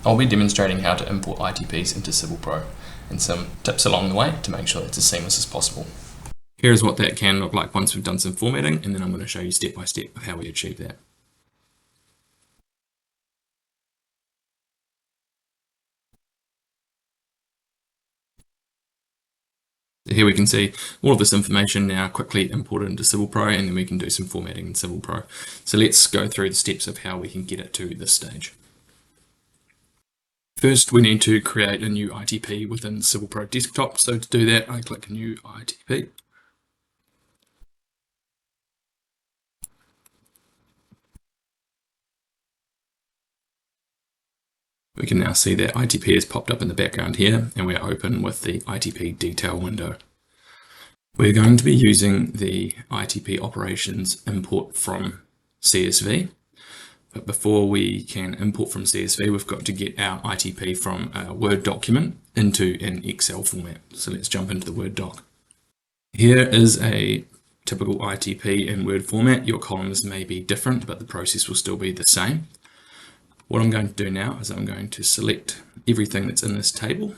I'll be demonstrating how to import ITPs into CivilPro and some tips along the way to make sure it's as seamless as possible. Here's what that can look like once we've done some formatting, and then I'm going to show you step by step of how we achieve that. Here we can see all of this information now quickly imported into CivilPro, and then we can do some formatting in CivilPro. So let's go through the steps of how we can get it to this stage. First, we need to create a new ITP within CivilPro Desktop. So to do that, I click New ITP. We can now see that ITP has popped up in the background here, and we're open with the ITP detail window. We're going to be using the ITP operations import from CSV. But before we can import from CSV, we've got to get our ITP from a Word document into an Excel format. So let's jump into the Word doc. Here is a typical ITP in Word format. Your columns may be different, but the process will still be the same. What I'm going to do now is I'm going to select everything that's in this table,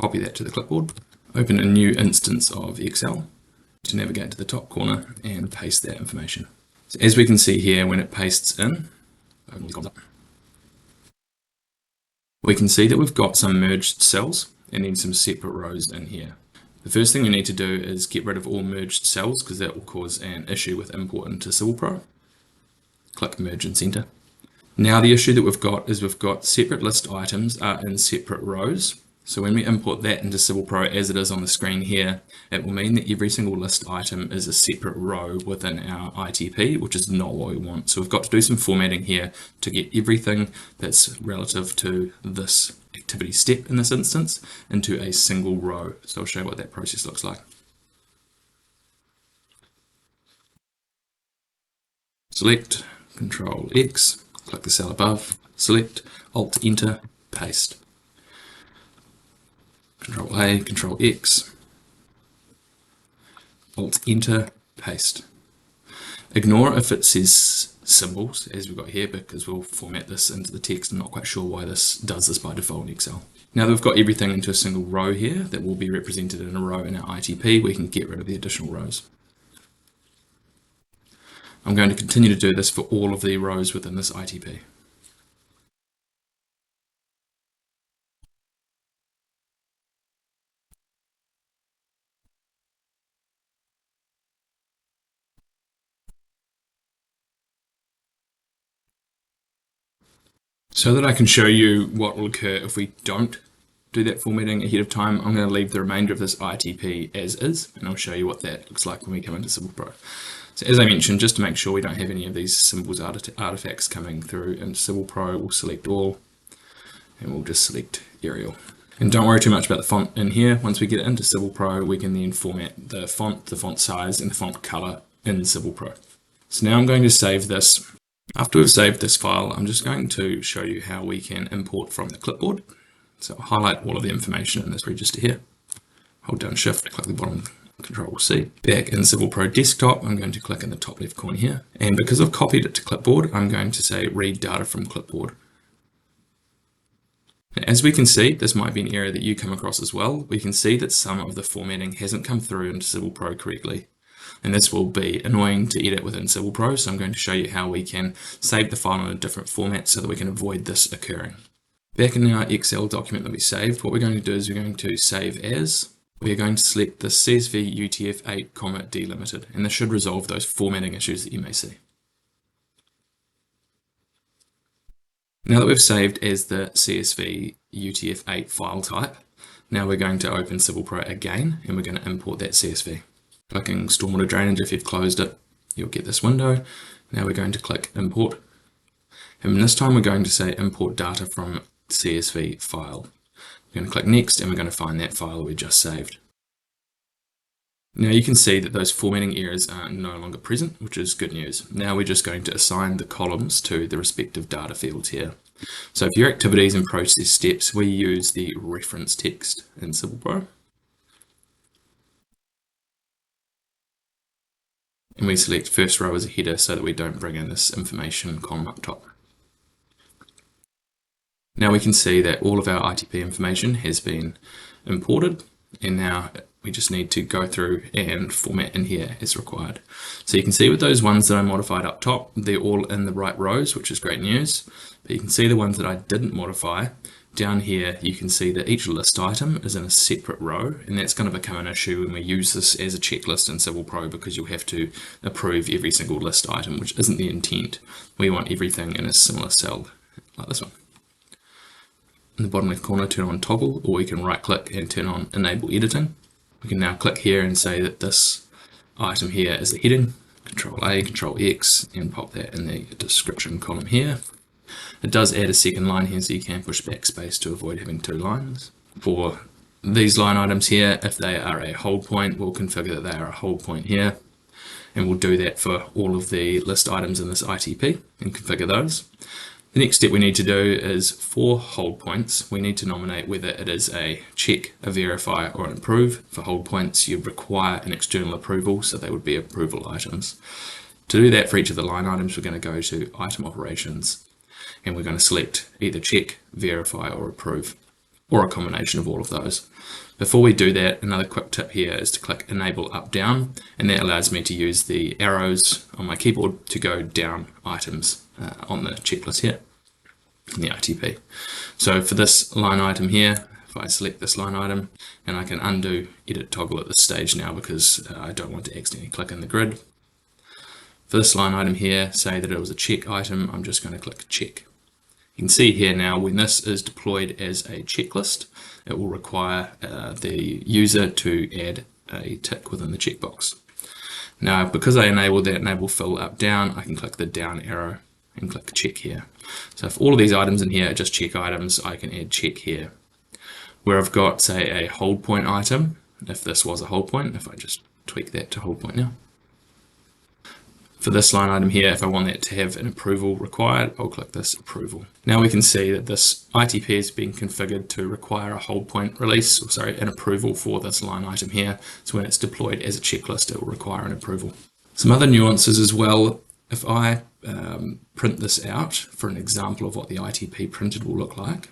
copy that to the clipboard, open a new instance of Excel to navigate to the top corner and paste that information. So as we can see here, when it pastes in, we can see that we've got some merged cells and then some separate rows in here. The first thing we need to do is get rid of all merged cells because that will cause an issue with import into CivilPro. Click Merge and Center. Now the issue that we've got is we've got separate list items are in separate rows. So when we import that into CivilPro as it is on the screen here, it will mean that every single list item is a separate row within our ITP, which is not what we want. So we've got to do some formatting here to get everything that's relative to this activity step in this instance into a single row. So I'll show you what that process looks like. Select, Control X, click the cell above, select, Alt Enter, paste. Control A, Control X, Alt Enter, paste. Ignore if it says symbols as we've got here because we'll format this into the text. I'm not quite sure why this does this by default in Excel. Now that we've got everything into a single row here that will be represented in a row in our ITP, we can get rid of the additional rows. I'm going to continue to do this for all of the rows within this ITP. So that I can show you what will occur if we don't do that formatting ahead of time, I'm going to leave the remainder of this ITP as is, and I'll show you what that looks like when we come into CivilPro. So as I mentioned, just to make sure we don't have any of these symbols artifacts coming through into CivilPro, we'll select all, and we'll just select Arial. And don't worry too much about the font in here. Once we get into CivilPro, we can then format the font size, and the font color in CivilPro. So now I'm going to save this. After we've saved this file, I'm just going to show you how we can import from the clipboard. So I'll highlight all of the information in this register here. Hold down Shift, click the bottom, Control C. Back in CivilPro Desktop, I'm going to click in the top left corner here. And because I've copied it to clipboard, I'm going to say Read Data from Clipboard. As we can see, this might be an area that you come across as well. We can see that some of the formatting hasn't come through into CivilPro correctly. And this will be annoying to edit within CivilPro, so I'm going to show you how we can save the file in a different format so that we can avoid this occurring. Back in our Excel document that we saved, what we're going to do is we're going to save as. We're going to select the CSV UTF-8, delimited, and this should resolve those formatting issues that you may see. Now that we've saved as the CSV UTF-8 file type, now we're going to open CivilPro again, and we're going to import that CSV. Clicking Stormwater Drainage, if you've closed it, you'll get this window. Now we're going to click Import. And this time we're going to say Import Data from CSV File. We're going to click Next, and we're going to find that file that we just saved. Now you can see that those formatting errors are no longer present, which is good news. Now we're just going to assign the columns to the respective data fields here. So for your activities and process steps, we use the reference text in CivilPro. And we select first row as a header so that we don't bring in this information column up top. Now we can see that all of our ITP information has been imported, and now we just need to go through and format in here as required. So you can see with those ones that I modified up top, they're all in the right rows, which is great news. But you can see the ones that I didn't modify, down here you can see that each list item is in a separate row, and that's going to become an issue when we use this as a checklist in CivilPro, because you'll have to approve every single list item, which isn't the intent. We want everything in a similar cell, like this one. In the bottom left corner, turn on toggle, or we can right click and turn on enable editing. We can now click here and say that this item here is the heading, Control A, Control X, and pop that in the description column here. It does add a second line here, so you can push backspace to avoid having two lines. For these line items here, if they are a hold point, we'll configure that they are a hold point here, and we'll do that for all of the list items in this ITP and configure those. The next step we need to do is for hold points, we need to nominate whether it is a check, a verify, or an approve. For hold points, you require an external approval, so they would be approval items. To do that for each of the line items, we're going to go to item operations, and we're going to select either check, verify, or approve, or a combination of all of those. Before we do that, another quick tip here is to click enable up down, and that allows me to use the arrows on my keyboard to go down items on the checklist here in the ITP. So for this line item here, if I select this line item, and I can undo edit toggle at this stage now because I don't want to accidentally click in the grid. For this line item here, say that it was a check item, I'm just going to click check. You can see here now when this is deployed as a checklist, it will require the user to add a tick within the checkbox. Now, because I enabled that enable fill up down, I can click the down arrow and click check here. So if all of these items in here are just check items, I can add check here. Where I've got, say, a hold point item, if this was a hold point, if I just tweak that to hold point now. For this line item here, if I want that to have an approval required, I'll click this approval. Now we can see that this ITP is being configured to require a hold point release, or sorry, an approval for this line item here. So when it's deployed as a checklist, it will require an approval. Some other nuances as well. If I print this out for an example of what the ITP printed will look like,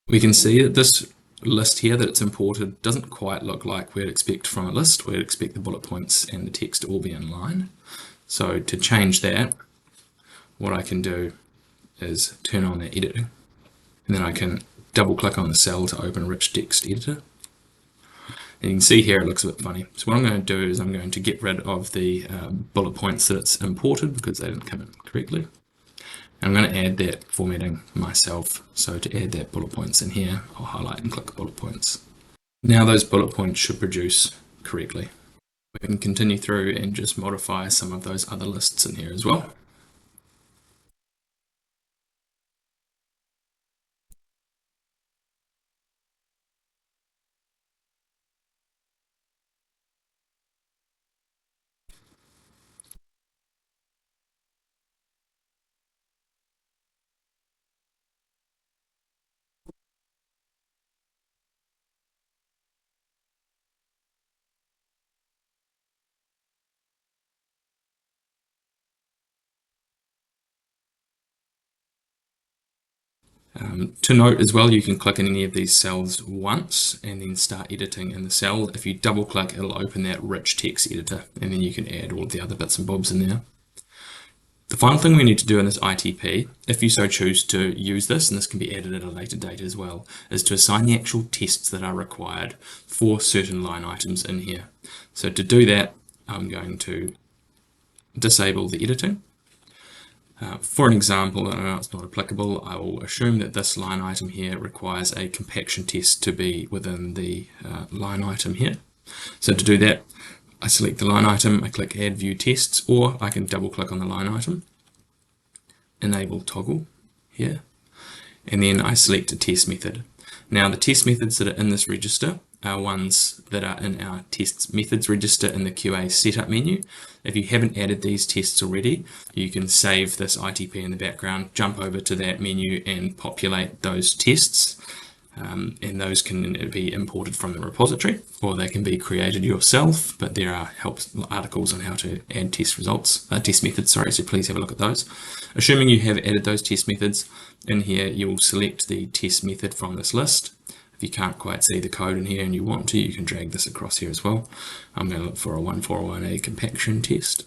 we can see that this list here that it's imported doesn't quite look like we'd expect from a list. We'd expect the bullet points and the text to all be in line. So to change that, what I can do is turn on the editing, and then I can double click on the cell to open rich text editor. And you can see here it looks a bit funny. So what I'm going to do is I'm going to get rid of the bullet points that it's imported because they didn't come in correctly. I'm going to add that formatting myself. So to add that bullet points in here, I'll highlight and click bullet points. Now those bullet points should produce correctly. We can continue through and just modify some of those other lists in here as well. To note as well, you can click in any of these cells once and then start editing in the cell. If you double click, it'll open that rich text editor, and then you can add all the other bits and bobs in there. The final thing we need to do in this ITP, if you so choose to use this, and this can be added at a later date as well, is to assign the actual tests that are required for certain line items in here. So to do that, I'm going to disable the editing. For an example, I know it's not applicable, I will assume that this line item here requires a compaction test to be within the line item here. So to do that, I select the line item, I click add view tests, or I can double click on the line item, enable toggle here, and then I select a test method. Now the test methods that are in this register are ones that are in our tests methods register in the QA setup menu. If you haven't added these tests already, you can save this ITP in the background, jump over to that menu and populate those tests. and those can be imported from the repository, or they can be created yourself, but there are articles on how to add test methods, so please have a look at those. Assuming you have added those test methods, in here you'll select the test method from this list. If you can't quite see the code in here and you want to, you can drag this across here as well. I'm going to look for a 141A compaction test.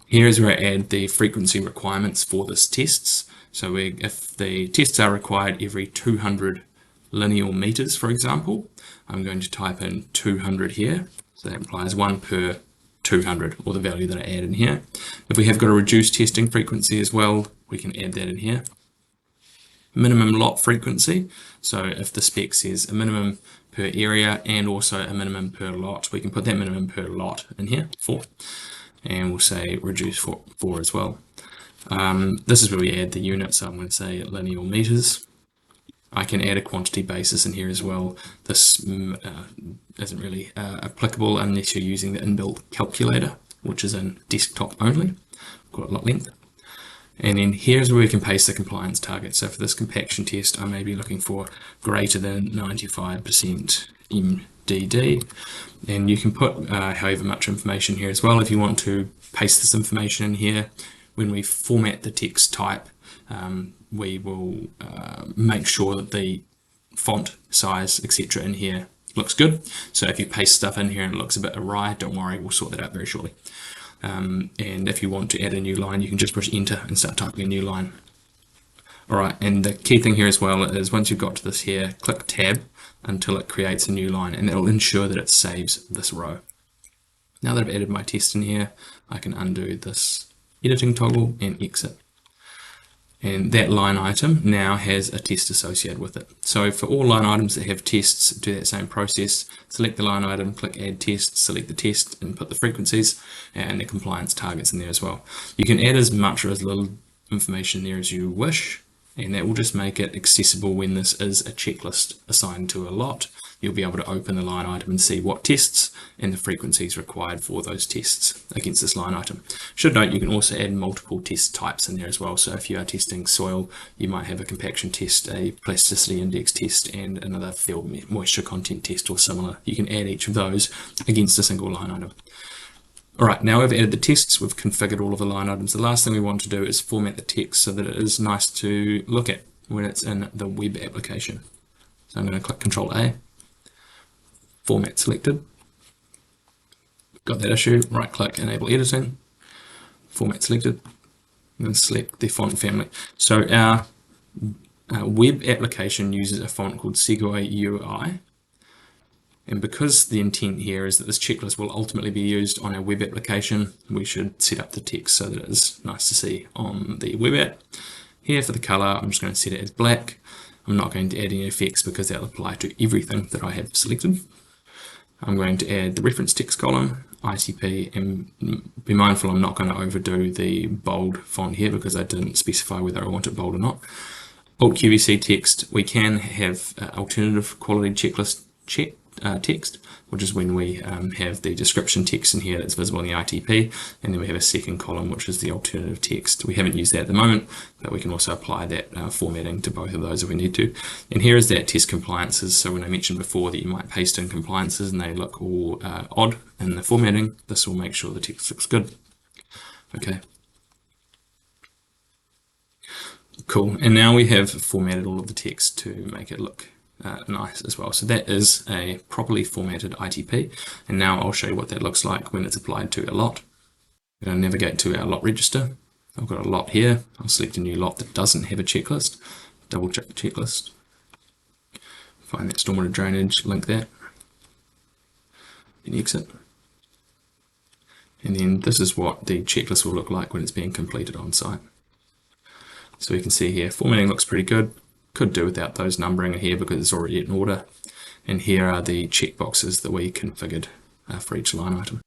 Here is where I add the frequency requirements for this tests. So if the tests are required every 200 linear meters, for example, I'm going to type in 200 here. So that implies 1 per 200, or the value that I add in here. If we have got a reduced testing frequency as well, we can add that in here. Minimum lot frequency. So if the spec says a minimum per area and also a minimum per lot, we can put that minimum per lot in here, 4. And we'll say reduce 4 as well. This is where we add the units. So I'm going to say linear meters. I can add a quantity basis in here as well. This isn't really applicable unless you're using the inbuilt calculator, which is in desktop only. Got a lot length. And then here's where we can paste the compliance target. So for this compaction test, I may be looking for greater than 95% MDD. And you can put however much information here as well. If you want to paste this information in here, when we format the text type, we will make sure that the font size, etc. in here looks good. So if you paste stuff in here and it looks a bit awry, don't worry, we'll sort that out very shortly. And if you want to add a new line, you can just push enter and start typing a new line. Alright, and the key thing here as well is once you've got to this here, click tab until it creates a new line, and it'll ensure that it saves this row. Now that I've added my test in here, I can undo this editing toggle and exit. And that line item now has a test associated with it. So for all line items that have tests, do that same process. Select the line item, click add test, select the test, and put the frequencies and the compliance targets in there as well. You can add as much or as little information there as you wish, and that will just make it accessible when this is a checklist assigned to a lot. You'll be able to open the line item and see what tests and the frequencies required for those tests against this line item. Should note, you can also add multiple test types in there as well. So if you are testing soil, you might have a compaction test, a plasticity index test, and another field moisture content test or similar. You can add each of those against a single line item. Alright, now we've added the tests, we've configured all of the line items. The last thing we want to do is format the text so that it is nice to look at when it's in the web application. So I'm going to click Control A. Format selected. Got that issue, right click, enable editing. Format selected. I'm going to select the font family. So our web application uses a font called Segway UI. And because the intent here is that this checklist will ultimately be used on our web application, we should set up the text so that it's nice to see on the web app. Here for the color, I'm just going to set it as black. I'm not going to add any effects because that'll apply to everything that I have selected. I'm going to add the reference text column, ITP, and be mindful I'm not going to overdo the bold font here because I didn't specify whether I want it bold or not. Alt QVC text, we can have alternative quality checklist text, which is when we have the description text in here that's visible in the ITP, and then we have a second column which is the alternative text. We haven't used that at the moment, but we can also apply that formatting to both of those if we need to. And here is that test compliances. So when I mentioned before that you might paste in compliances and they look all odd in the formatting, this will make sure the text looks good. Okay. Cool, and now we have formatted all of the text to make it look nice as well. So that is a properly formatted ITP, and now I'll show you what that looks like when it's applied to a lot. I'm going to navigate to our lot register. I've got a lot here. I'll select a new lot that doesn't have a checklist, double check the checklist, find that stormwater drainage, link that, and exit. And then this is what the checklist will look like when it's being completed on site. So we can see here formatting looks pretty good. Could do without those numbering here because it's already in order. And here are the checkboxes that we configured for each line item.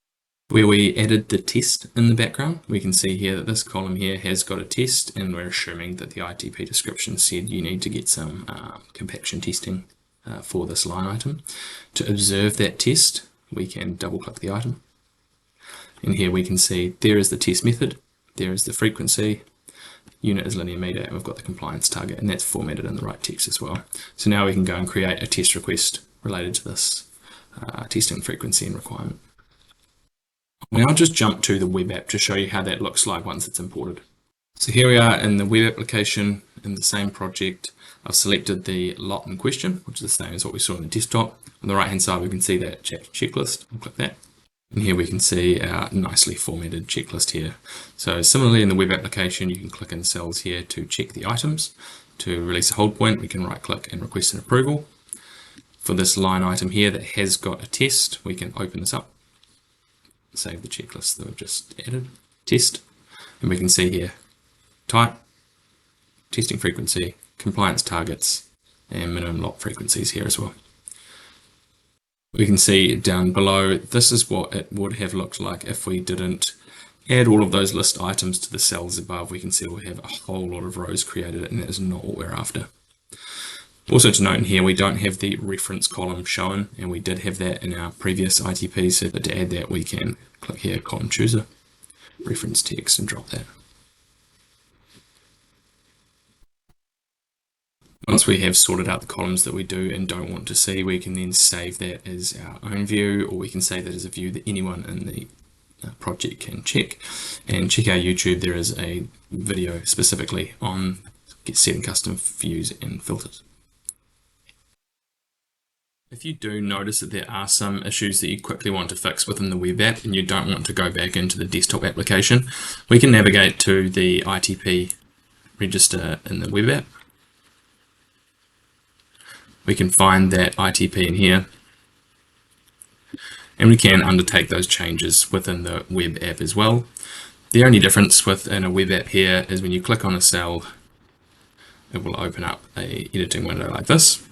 Where we added the test in the background, we can see here that this column here has got a test, and we're assuming that the ITP description said you need to get some compaction testing for this line item. To observe that test, we can double click the item. And here we can see there is the test method, there is the frequency, unit is linear meter, and we've got the compliance target, and that's formatted in the right text as well. So now we can go and create a test request related to this testing frequency and requirement. Now I'll just jump to the web app to show you how that looks like once it's imported. So here we are in the web application in the same project. I've selected the lot in question, which is the same as what we saw on the desktop. On the right hand side we can see that checklist. I'll click that. And here we can see our nicely formatted checklist here. So similarly in the web application, you can click in cells here to check the items. To release a hold point, we can right click and request an approval. For this line item here that has got a test, we can open this up, save the checklist that we've just added, test, and we can see here type, testing frequency, compliance targets, and minimum lot frequencies here as well. We can see down below, this is what it would have looked like if we didn't add all of those list items to the cells above. We can see we have a whole lot of rows created, and that is not what we're after. Also to note in here, we don't have the reference column shown, and we did have that in our previous ITP, so to add that we can click here, column chooser, reference text, and drop that. Once we have sorted out the columns that we do and don't want to see, we can then save that as our own view, or we can save that as a view that anyone in the project can check. And check our YouTube, there is a video specifically on setting custom views and filters. If you do notice that there are some issues that you quickly want to fix within the web app and you don't want to go back into the desktop application, we can navigate to the ITP register in the web app. We can find that ITP in here, and we can undertake those changes within the web app as well. The only difference within a web app here is when you click on a cell, it will open up a editing window like this,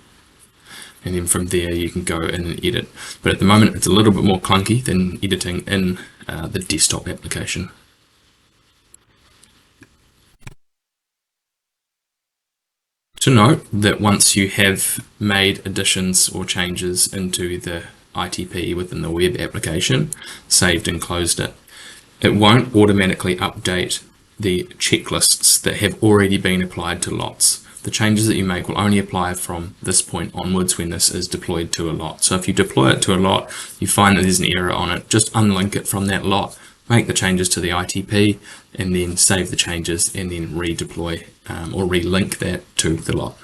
and then from there you can go in and edit. But at the moment it's a little bit more clunky than editing in the desktop application. To note that once you have made additions or changes into the ITP within the web application, saved and closed it, it won't automatically update the checklists that have already been applied to lots. The changes that you make will only apply from this point onwards when this is deployed to a lot. So if you deploy it to a lot, you find that there's an error on it, just unlink it from that lot, make the changes to the ITP, and then save the changes and then redeploy or relink that to the lot.